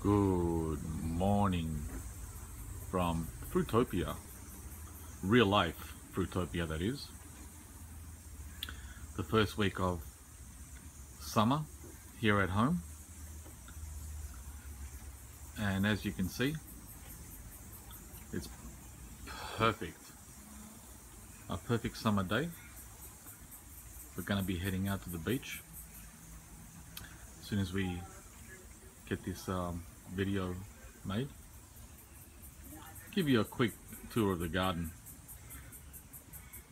Good morning from Fruitopia, real life Fruitopia that is. The first week of summer here at home, and as you can see, it's perfect. A perfect summer day. We're going to be heading out to the beach as soon as we get this video made. Give you a quick tour of the garden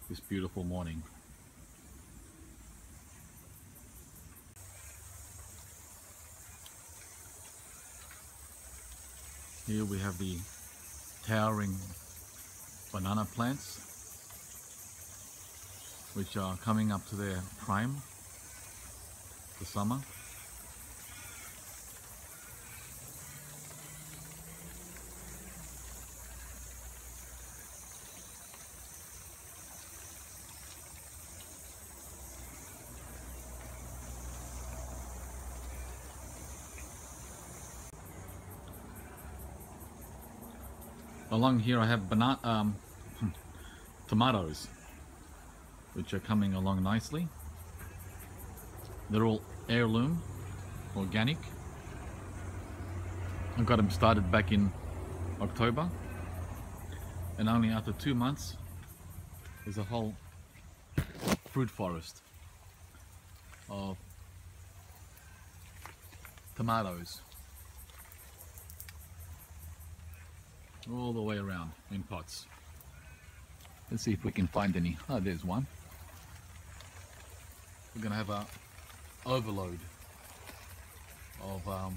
this beautiful morning. Here we have the towering banana plants, which are coming up to their prime for summer. Along here I have tomatoes, which are coming along nicely. They're all heirloom, organic. I got them started back in October, and only after 2 months there's a whole fruit forest of tomatoes all the way around in pots. Let's see if we can find any. Oh, there's one. We're gonna have a overload of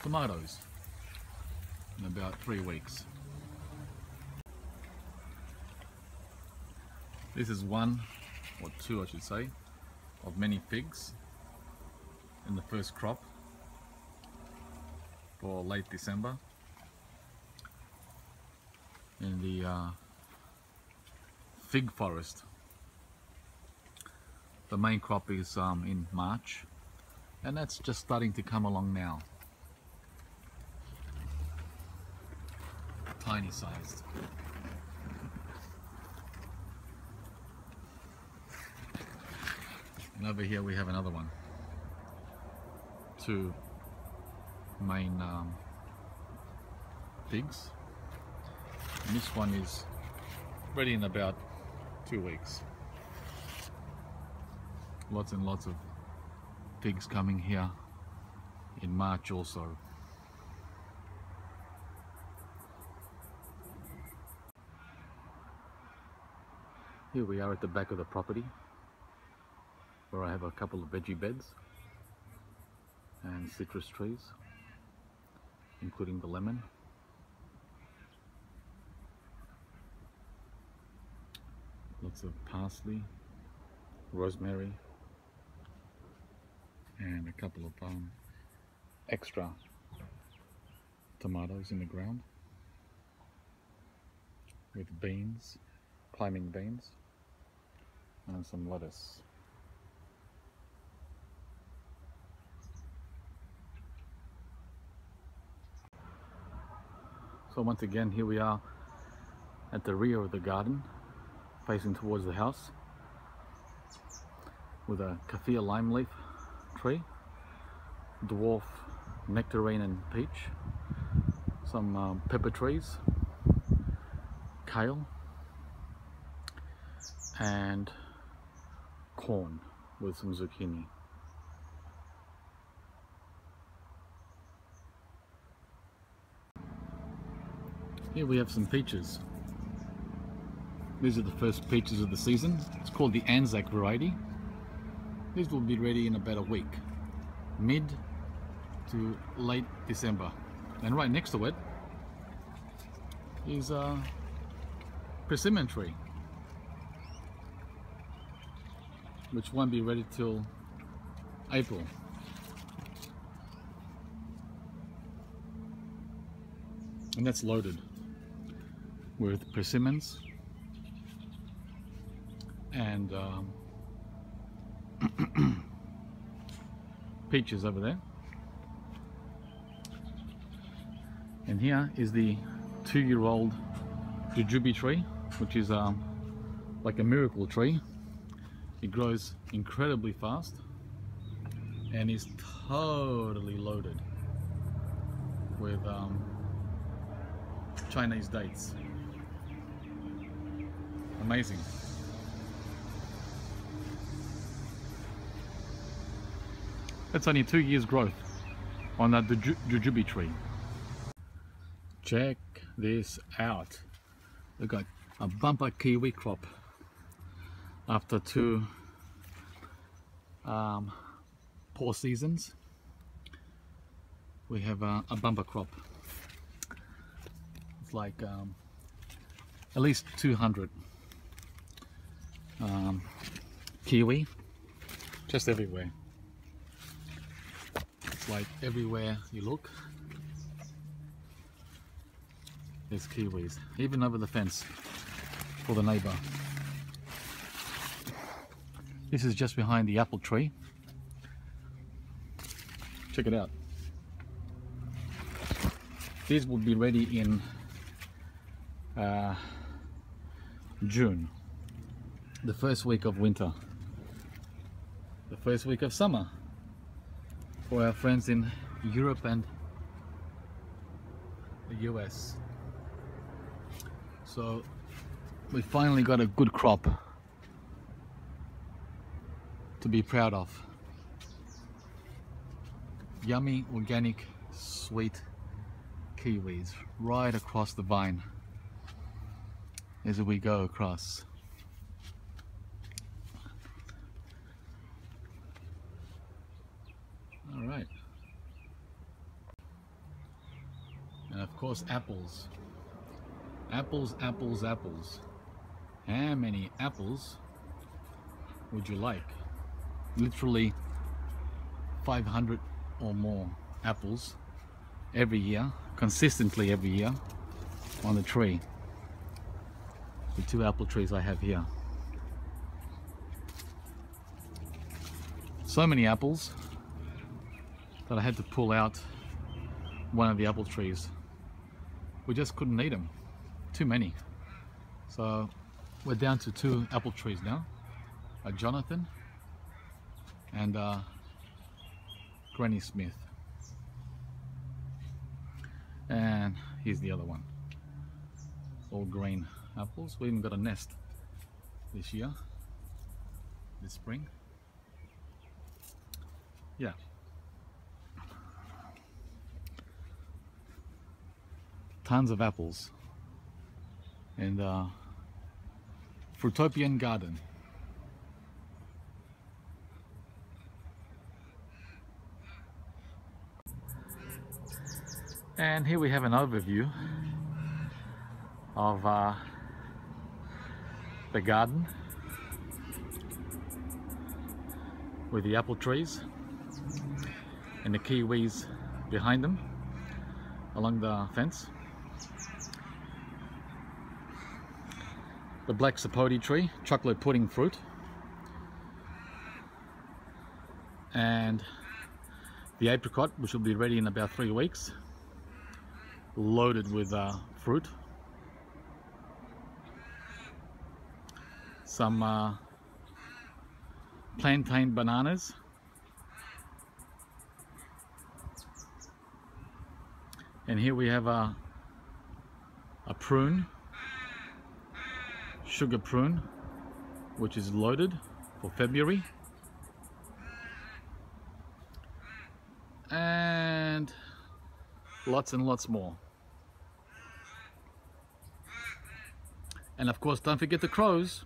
tomatoes in about 3 weeks. This is one, or two I should say, of many figs in the first crop for late December. In the fig forest, the main crop is in March, and that's just starting to come along now. Tiny sized. And over here we have another one. Two main figs. And this one is ready in about 2 weeks. Lots and lots of figs coming here in March also. Here we are at the back of the property, where I have a couple of veggie beds and citrus trees, including the lemon. Lots of parsley, rosemary, and a couple of extra tomatoes in the ground, with beans, climbing beans, and some lettuce. So once again, here we are at the rear of the garden, facing towards the house, with a kaffir lime leaf tree, dwarf nectarine and peach, some pepper trees, kale, and corn with some zucchini. Here we have some peaches. These are the first peaches of the season. It's called the Anzac variety. These will be ready in about a week, mid to late December. And right next to it is a persimmon tree, which won't be ready till April. And that's loaded with persimmons and peaches over there. And here is the 2-year-old jujube tree, which is like a miracle tree. It grows incredibly fast and is totally loaded with Chinese dates. Amazing. That's only 2 years growth on that jujube tree. Check this out. We've got a bumper kiwi crop. After 2 poor seasons, we have a bumper crop. It's like at least 200 kiwi, just everywhere. It's like everywhere you look, there's kiwis, even over the fence for the neighbor. This is just behind the apple tree. Check it out. These will be ready in June, the first week of winter, the first week of summer for our friends in Europe and the US. So we finally got a good crop to be proud of. Yummy, organic, sweet kiwis right across the vine as we go across. All right. And of course, apples. Apples, apples, apples. How many apples would you like? Literally 500 or more apples every year, consistently every year on the tree. The 2 apple trees I have here. So many apples that I had to pull out one of the apple trees. We just couldn't eat them. Too many. So we're down to 2 apple trees now. A Jonathan and Granny Smith. And here's the other one. All green apples. We even got a nest this year, this spring. Yeah. Tons of apples. And Fruitopian garden. And here we have an overview of the garden with the apple trees and the kiwis behind them along the fence. The black sapote tree, chocolate pudding fruit, and the apricot, which will be ready in about 3 weeks, loaded with fruit. Some plantain bananas, and here we have a prune, sugar prune, which is loaded for February, and lots and lots more. And of course, don't forget the crows.